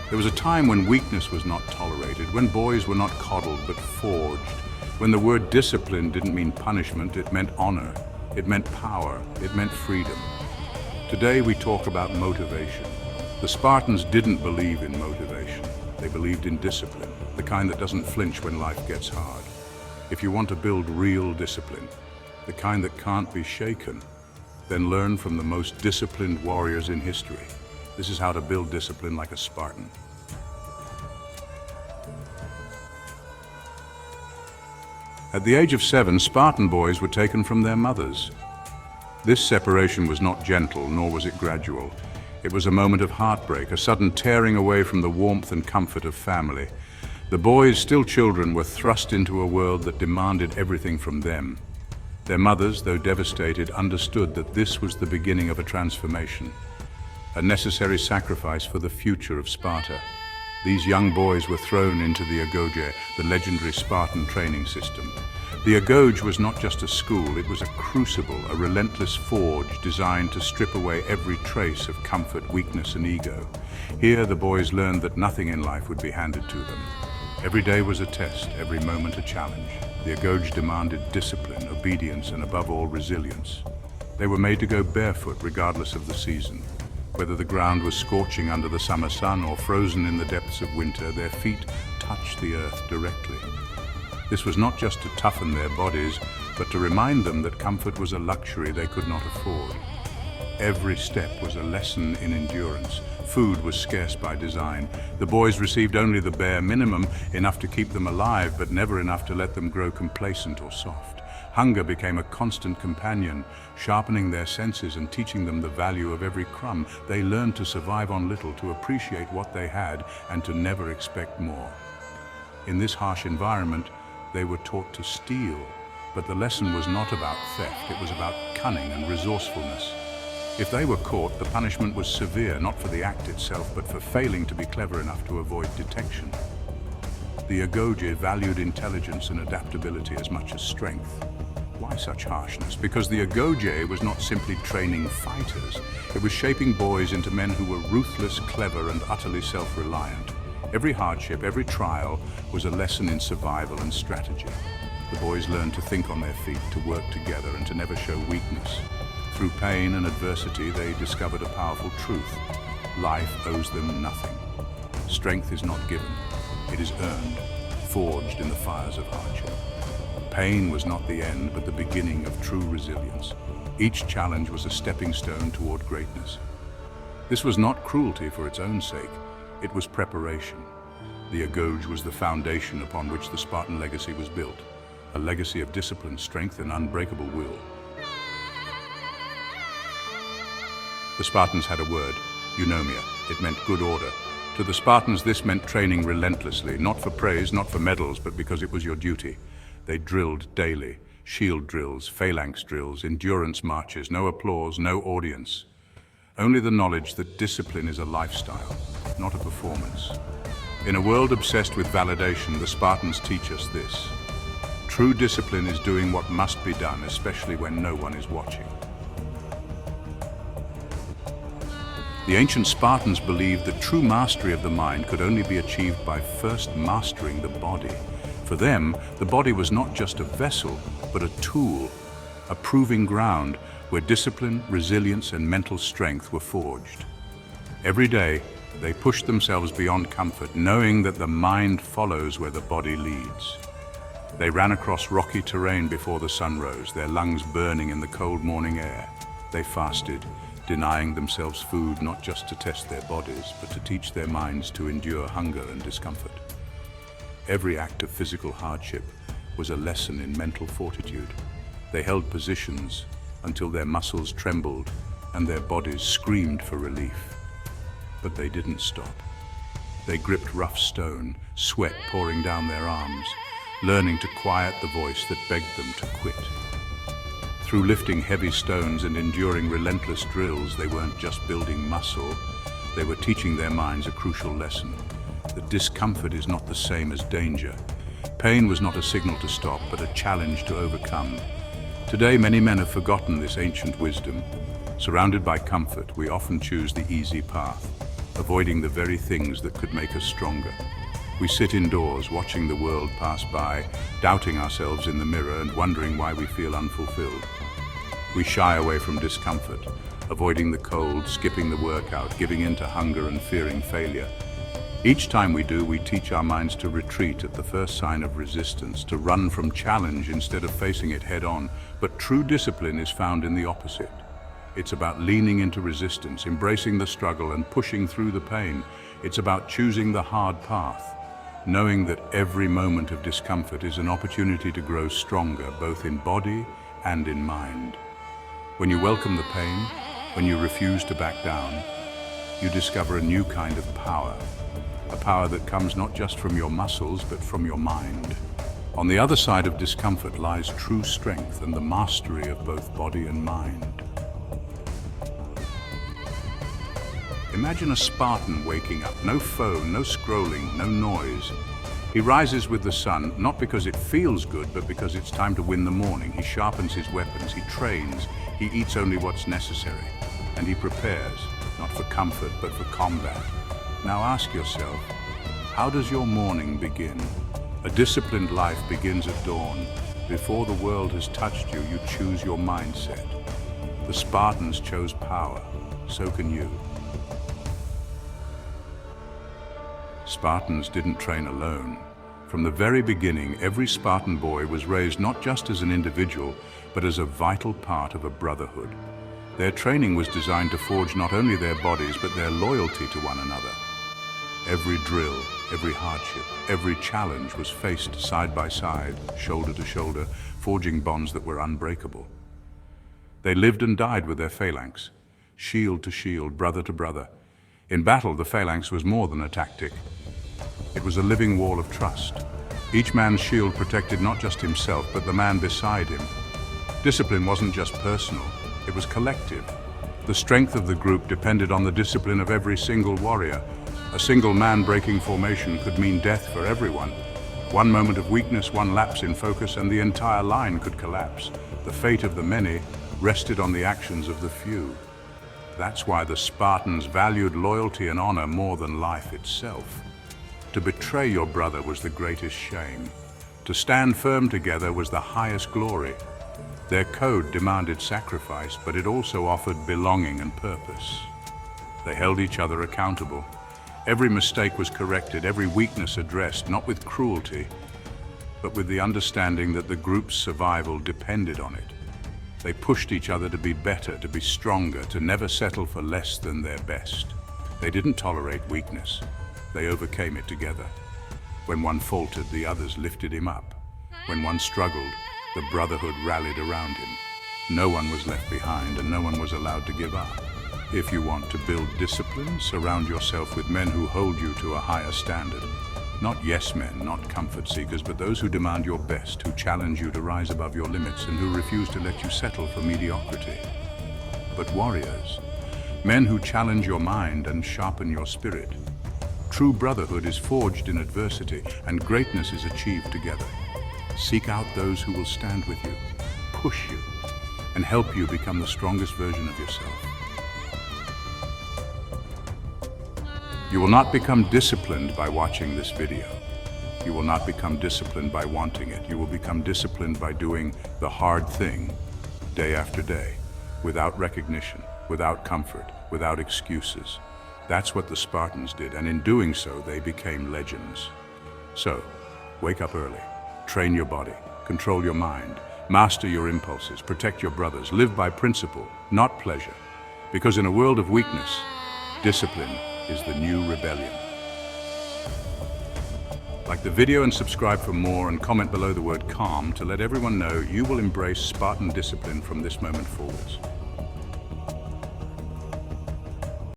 There was a time when weakness was not tolerated, when boys were not coddled but forged, when the word discipline didn't mean punishment, it meant honor, it meant power, it meant freedom. Today we talk about motivation. The Spartans didn't believe in motivation. They believed in discipline, the kind that doesn't flinch when life gets hard. If you want to build real discipline, the kind that can't be shaken, then learn from the most disciplined warriors in history. This is how to build discipline like a Spartan. At the age of 7, Spartan boys were taken from their mothers. This separation was not gentle, nor was it gradual. It was a moment of heartbreak, a sudden tearing away from the warmth and comfort of family. The boys, still children, were thrust into a world that demanded everything from them. Their mothers, though devastated, understood that this was the beginning of a transformation, a necessary sacrifice for the future of Sparta. These young boys were thrown into the Agoge, the legendary Spartan training system. The Agoge was not just a school, it was a crucible, a relentless forge designed to strip away every trace of comfort, weakness, and ego. Here, the boys learned that nothing in life would be handed to them. Every day was a test, every moment a challenge. The Agoge demanded discipline, obedience, and above all, resilience. They were made to go barefoot regardless of the season. Whether the ground was scorching under the summer sun or frozen in the depths of winter, their feet touched the earth directly. This was not just to toughen their bodies, but to remind them that comfort was a luxury they could not afford. Every step was a lesson in endurance. Food was scarce by design. The boys received only the bare minimum, enough to keep them alive, but never enough to let them grow complacent or soft. Hunger became a constant companion, sharpening their senses and teaching them the value of every crumb. They learned to survive on little, to appreciate what they had, and to never expect more. In this harsh environment, they were taught to steal, but the lesson was not about theft, it was about cunning and resourcefulness. If they were caught, the punishment was severe, not for the act itself, but for failing to be clever enough to avoid detection. The Agoge valued intelligence and adaptability as much as strength. Why such harshness? Because the Agoge was not simply training fighters, it was shaping boys into men who were ruthless, clever, and utterly self-reliant. Every hardship, every trial was a lesson in survival and strategy. The boys learned to think on their feet, to work together, and to never show weakness. Through pain and adversity, they discovered a powerful truth. Life owes them nothing. Strength is not given, it is earned, forged in the fires of hardship. Pain was not the end, but the beginning of true resilience. Each challenge was a stepping stone toward greatness. This was not cruelty for its own sake, it was preparation. The Agoge was the foundation upon which the Spartan legacy was built, a legacy of discipline, strength, and unbreakable will. The Spartans had a word, eunomia. It meant good order. To the Spartans, this meant training relentlessly, not for praise, not for medals, but because it was your duty. They drilled daily, shield drills, phalanx drills, endurance marches, no applause, no audience. Only the knowledge that discipline is a lifestyle, not a performance. In a world obsessed with validation, the Spartans teach us this. True discipline is doing what must be done, especially when no one is watching. The ancient Spartans believed that true mastery of the mind could only be achieved by first mastering the body. For them, the body was not just a vessel, but a tool, a proving ground where discipline, resilience, and mental strength were forged. Every day, they pushed themselves beyond comfort, knowing that the mind follows where the body leads. They ran across rocky terrain before the sun rose, their lungs burning in the cold morning air. They fasted, denying themselves food not just to test their bodies, but to teach their minds to endure hunger and discomfort. Every act of physical hardship was a lesson in mental fortitude. They held positions until their muscles trembled and their bodies screamed for relief. But they didn't stop. They gripped rough stone, sweat pouring down their arms, learning to quiet the voice that begged them to quit. Through lifting heavy stones and enduring relentless drills, they weren't just building muscle, they were teaching their minds a crucial lesson. That discomfort is not the same as danger. Pain was not a signal to stop, but a challenge to overcome. Today, many men have forgotten this ancient wisdom. Surrounded by comfort, we often choose the easy path. avoiding the very things that could make us stronger. We sit indoors, watching the world pass by, doubting ourselves in the mirror and wondering why we feel unfulfilled. We shy away from discomfort, avoiding the cold, skipping the workout, giving in to hunger and fearing failure. Each time we do, we teach our minds to retreat at the first sign of resistance, to run from challenge instead of facing it head-on. But true discipline is found in the opposite. It's about leaning into resistance, embracing the struggle and pushing through the pain. It's about choosing the hard path, knowing that every moment of discomfort is an opportunity to grow stronger, both in body and in mind. When you welcome the pain, when you refuse to back down, you discover a new kind of power. A power that comes not just from your muscles, but from your mind. On the other side of discomfort lies true strength and the mastery of both body and mind. Imagine a Spartan waking up. No phone, no scrolling, no noise. He rises with the sun, not because it feels good, but because it's time to win the morning. He sharpens his weapons, he trains, he eats only what's necessary, and he prepares, not for comfort, but for combat. Now ask yourself, how does your morning begin? A disciplined life begins at dawn. Before the world has touched you, you choose your mindset. The Spartans chose power, so can you. Spartans didn't train alone. From the very beginning, every Spartan boy was raised not just as an individual, but as a vital part of a brotherhood. Their training was designed to forge not only their bodies, but their loyalty to one another. Every drill, every hardship, every challenge was faced side by side, shoulder to shoulder, forging bonds that were unbreakable. They lived and died with their phalanx, shield to shield, brother to brother. In battle, the phalanx was more than a tactic. It was a living wall of trust. Each man's shield protected not just himself, but the man beside him. Discipline wasn't just personal, it was collective. The strength of the group depended on the discipline of every single warrior. A single man breaking formation could mean death for everyone. One moment of weakness, one lapse in focus, and the entire line could collapse. The fate of the many rested on the actions of the few. That's why the Spartans valued loyalty and honor more than life itself. To betray your brother was the greatest shame. To stand firm together was the highest glory. Their code demanded sacrifice, but it also offered belonging and purpose. They held each other accountable. Every mistake was corrected, every weakness addressed, not with cruelty, but with the understanding that the group's survival depended on it. They pushed each other to be better, to be stronger, to never settle for less than their best. They didn't tolerate weakness. They overcame it together. When one faltered, the others lifted him up. When one struggled, the brotherhood rallied around him. No one was left behind, and no one was allowed to give up. If you want to build discipline, surround yourself with men who hold you to a higher standard. Not yes men, not comfort seekers, but those who demand your best, who challenge you to rise above your limits, and who refuse to let you settle for mediocrity. But warriors, men who challenge your mind and sharpen your spirit. True brotherhood is forged in adversity, and greatness is achieved together. Seek out those who will stand with you, push you, and help you become the strongest version of yourself. You will not become disciplined by watching this video. You will not become disciplined by wanting it. You will become disciplined by doing the hard thing day after day, without recognition, without comfort, without excuses. That's what the Spartans did, and in doing so, they became legends. So, wake up early, train your body, control your mind, master your impulses, protect your brothers, live by principle, not pleasure. Because in a world of weakness, discipline is the new rebellion. Like the video and subscribe for more, and comment below the word calm to let everyone know you will embrace Spartan discipline from this moment forwards.